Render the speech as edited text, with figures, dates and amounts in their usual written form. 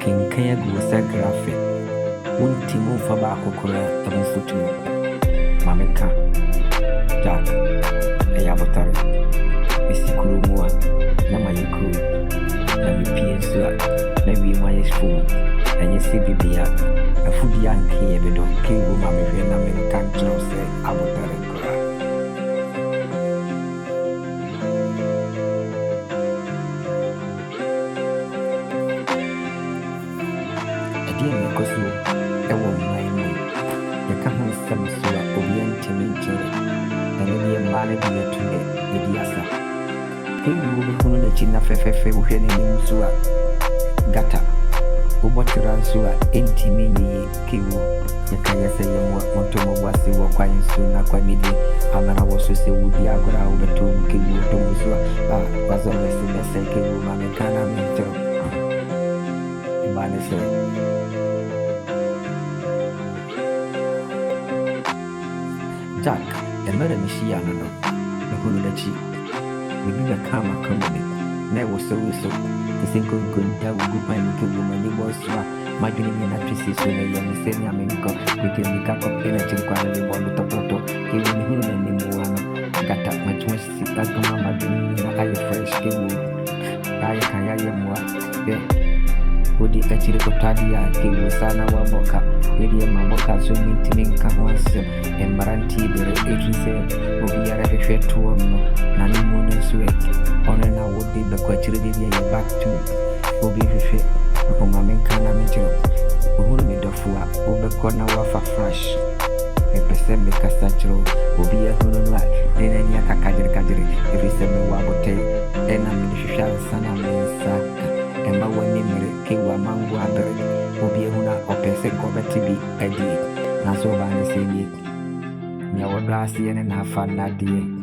Kinkaya gusa graphic. Wunti mu fa ba kokora tamu futu. Mameka. Jack. Eya botare. Esikuru muwa. Na mayekuru. Na mipiensu. Na wi mayesu. Enye sibibia. Afudi anke ebedo kewu mamehwe na menka nkyerɛ sɛ abotare nkora. Ɛdeɛ na ɛkɔ so ɛwɔ mman mu. Yɛka ho nsɛm so a obiara ntimi nkyerɛ. Ɛno deɛ mmaa no de yɛto yɛdi asa. Kewu wobɛhunu n'akyi na fɛfɛɛfɛ wohwɛ n'anim so a gata. Ubotira nso a ntimi nyiye kewu. Yɛka yɛ sɛ yɛmmoa ɔntɔmmɔbɔ ase wɔ kwan so na kwanidi amara wɔ so sɛ wodi agorɔ a wobɛtɔ mu kewu ɔtɔmu so a wazɔmɛ sɛ bɛsɛ kewu ma menka na menkyerɛ. Mmaa ne sɛ Jack, mmerɛ mehyia no no, mehunu n'akyi. Bibi bɛka amaka mu me na ɛwɔ sɛ Ese nkonkonta wugu pan kewu mani bɔ so a madwene bi na twesi so na yɛ me sɛ ne amenkɔ meka kɔpɛ na kyiri kwa ne bɔ lotɔtɔtɔ kewu ne hunu na nimu ano gata matuma sika kama madwene na ayɛ fresh kewu ayɛ kan yɛ mmoa yɛ wodi akyiri kɔtɔ adeɛ a kewu saa na wabɔka yɛde ma bɔka so ntimi nka ho asɛm mmaranti bere ɛtwi sɛ obiara hwehwɛ toɔ no na ne mu no nso ɔno na wode bɛkɔ akyiri de deɛ yɛ back to obi hwehwɛ ɔma menka na menkyerɛ ohunu me dɔfo a wobɛkɔ na wafa fresh mepɛ sɛ mekasa kyerɛ obi ahunu no a ne n'ani aka kagyere ɛfiri sɛ mewɔ abɔtɛe ɛna mede hwehwɛ ansa na mensa ka ɛma w'ani mmere kewu amango abere obi ahunu a ɔpɛ sɛ nkɔbɛte bi adie nanso ɔbaa ne sɛ nie nea wɔdɔ aseɛ ne naafa nnadeɛ